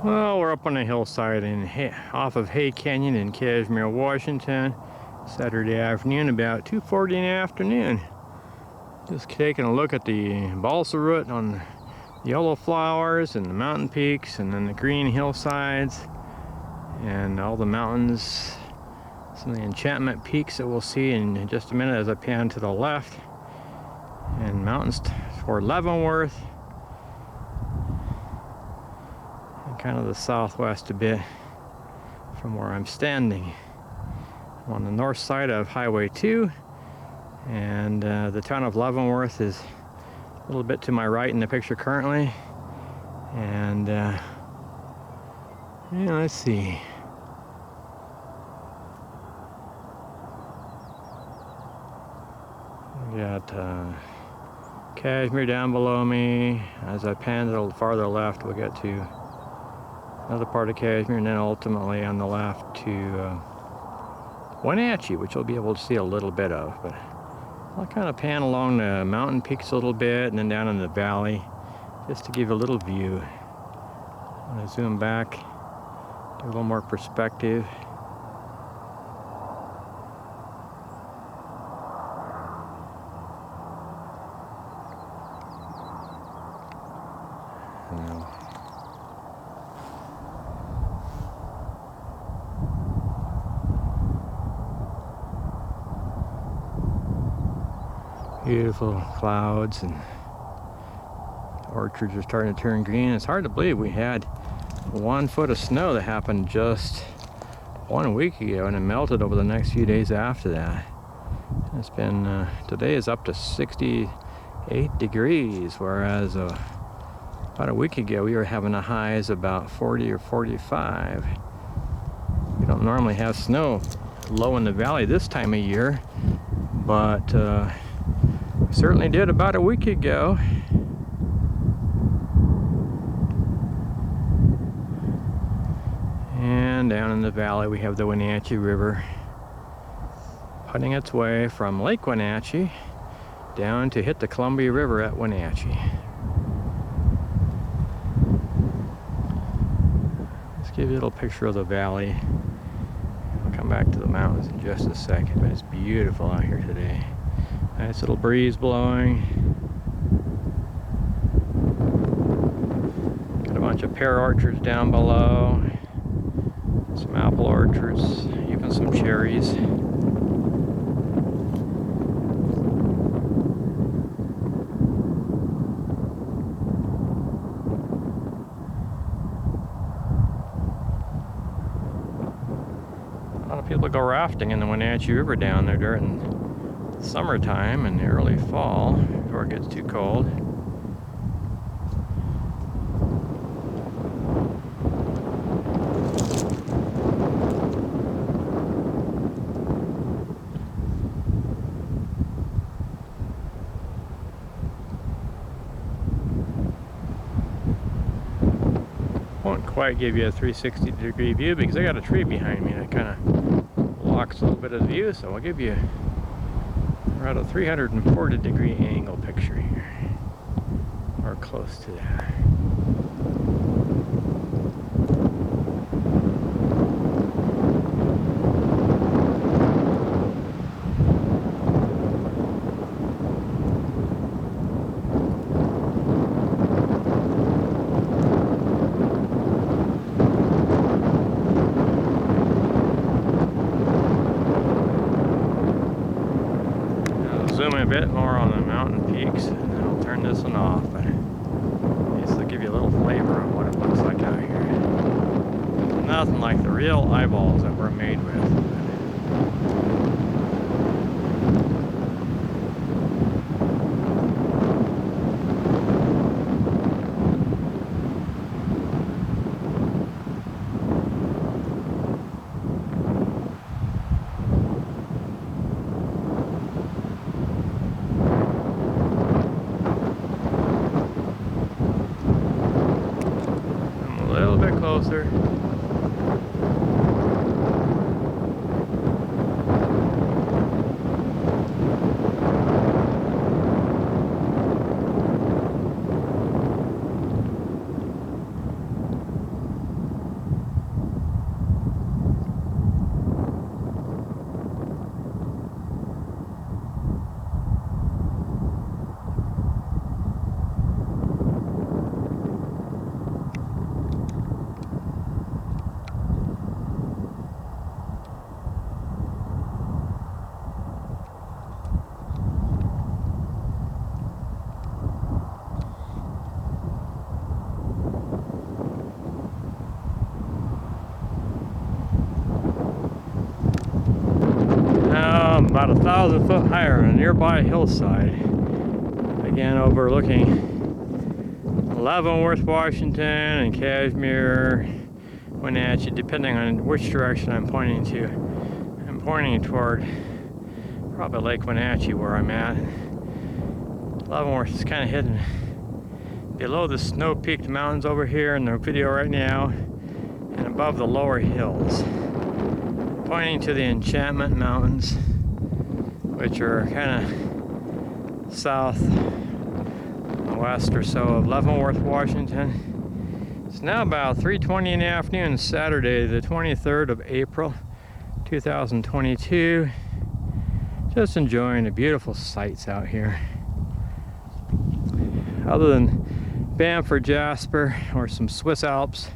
Well, we're up on a hillside off of Hay Canyon in Cashmere, Washington. Saturday afternoon, about 2:40 in the afternoon. Just taking a look at the balsa root on the yellow flowers and the mountain peaks and then the green hillsides and all the mountains. Some of the enchantment peaks that we'll see in just a minute as I pan to the left. And mountains toward Leavenworth. And kind of the southwest a bit from where I'm standing. I'm on the north side of Highway 2. And the town of Leavenworth is a little bit to my right in the picture currently. And yeah, let's see. We got Cashmere down below me. As I pan a little farther left, we'll get to another part of Cashmere, and then ultimately on the left to Wenatchee, which we'll be able to see a little bit of. But I'll kind of pan along the mountain peaks a little bit and then down in the valley just to give you a little view. I'm going to zoom back, give a little more perspective. Beautiful clouds and orchards are starting to turn green. It's hard to believe we had 1 foot of snow that happened just 1 week ago and it melted over the next few days after that. It's been, today is up to 68 degrees, whereas about a week ago we were having the highs about 40 or 45. We don't normally have snow low in the valley this time of year, but we certainly did about a week ago. And down in the valley we have the Wenatchee River putting its way from Lake Wenatchee down to hit the Columbia River at Wenatchee. Let's give you a little picture of the valley. I'll come back to the mountains in just a second, but it's beautiful out here today. Nice little breeze blowing. Got a bunch of pear orchards down below. Some apple orchards, even some cherries. A lot of people go rafting in the Wenatchee River down there during summertime and the early fall before it gets too cold. Won't quite give you a 360-degree view because I got a tree behind me that kind of blocks a little bit of the view, so I'll give you around a 340-degree angle picture here, or close to that. Zoom in a bit more on the mountain peaks and then I'll turn this one off, but just to give you a little flavor of what it looks like out here. Nothing like the real eyeballs that we're made with. Closer. about 1,000 foot higher on a nearby hillside. Again, overlooking Leavenworth, Washington, and Cashmere, Wenatchee, depending on which direction I'm pointing to. I'm pointing toward probably Lake Wenatchee where I'm at. Leavenworth is kind of hidden below the snow-peaked mountains over here in the video right now, and above the lower hills, pointing to the Enchantment Mountains, which are kind of southwest or so of Leavenworth, Washington. It's now about 3:20 in the afternoon, Saturday, the 23rd of April, 2022. Just enjoying the beautiful sights out here. Other than Banff or Jasper or some Swiss Alps,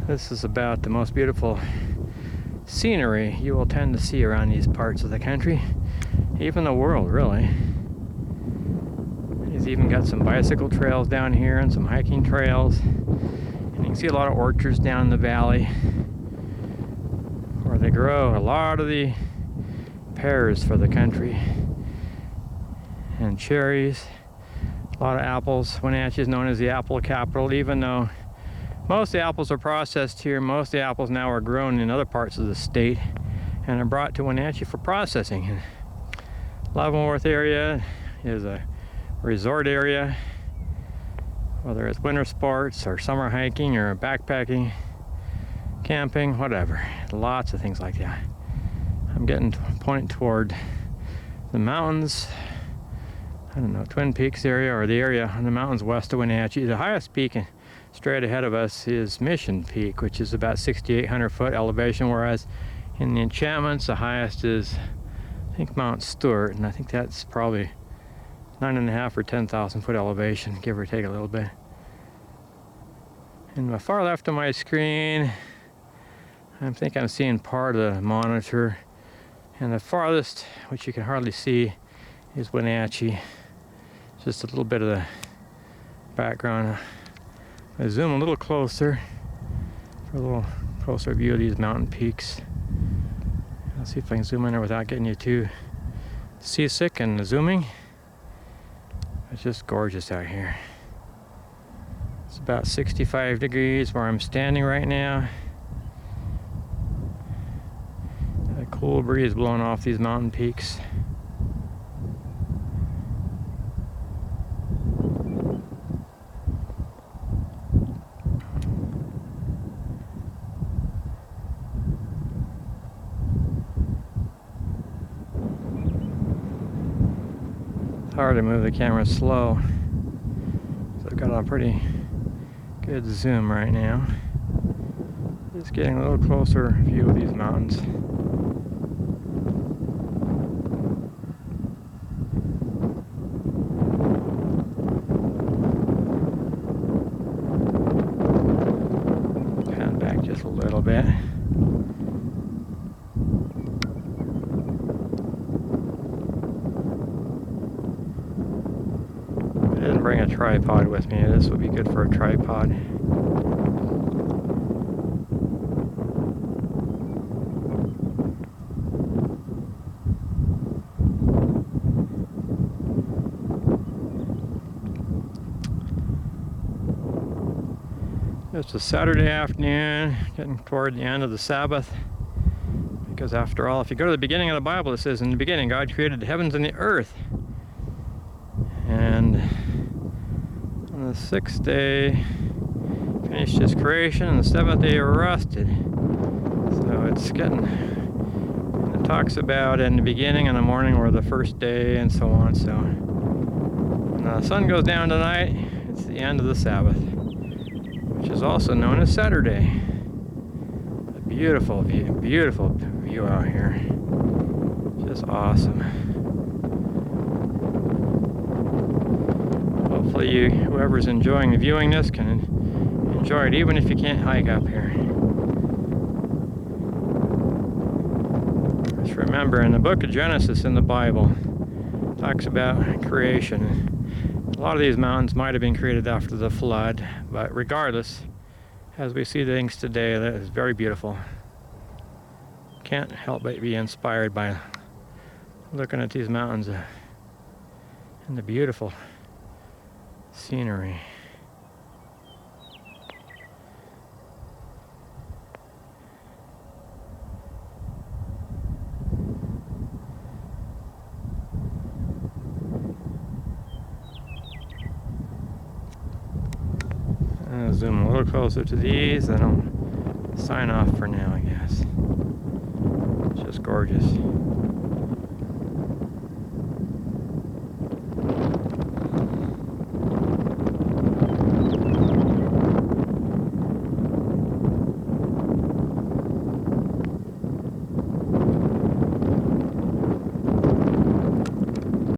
this is about the most beautiful scenery you will tend to see around these parts of the country, even the world, really. He's even got some bicycle trails down here and some hiking trails, and you can see a lot of orchards down in the valley where they grow a lot of the pears for the country, and cherries, a lot of apples. Wenatchee is known as the apple capital, even though most of the apples are processed here. Most of the apples now are grown in other parts of the state and are brought to Wenatchee for processing. And Leavenworth area is a resort area, whether it's winter sports or summer hiking or backpacking, camping, whatever. Lots of things like that. I'm getting to point toward the mountains, I don't know, Twin Peaks area, or the area on the mountains west of Wenatchee. The highest peak straight ahead of us is Mission Peak, which is about 6,800 foot elevation, whereas in the Enchantments, the highest is, I think, Mount Stewart, and I think that's probably 9.5 or 10,000 foot elevation, give or take a little bit. In the far left of my screen, I think I'm seeing part of the monitor, and the farthest, which you can hardly see, is Wenatchee. Just a little bit of the background. I zoom a little closer for a little closer view of these mountain peaks. Let's see if I can zoom in there without getting you too seasick and zooming. It's just gorgeous out here. It's about 65 degrees where I'm standing right now. A cool breeze blowing off these mountain peaks. Hard to move the camera slow, so I've got a pretty good zoom right now. Just getting a little closer view of these mountains. Pan back just a little bit. I didn't bring a tripod with me. This would be good for a tripod. It's a Saturday afternoon, getting toward the end of the Sabbath. Because after all, if you go to the beginning of the Bible, it says, in the beginning God created the heavens and the earth. And on the sixth day finished his creation, and the seventh day rested. So it's getting, and it talks about in the beginning and the morning were the first day, and so on. So when the sun goes down tonight, it's the end of the Sabbath, which is also known as Saturday. A beautiful view out here. Just awesome. Hopefully whoever's enjoying the viewing this can enjoy it, even if you can't hike up here. Just remember, in the book of Genesis in the Bible, it talks about creation. A lot of these mountains might have been created after the flood, but regardless, as we see things today, that is very beautiful. Can't help but be inspired by looking at these mountains and the beautiful scenery. I'll zoom a little closer to these, then I'll sign off for now, I guess. It's just gorgeous.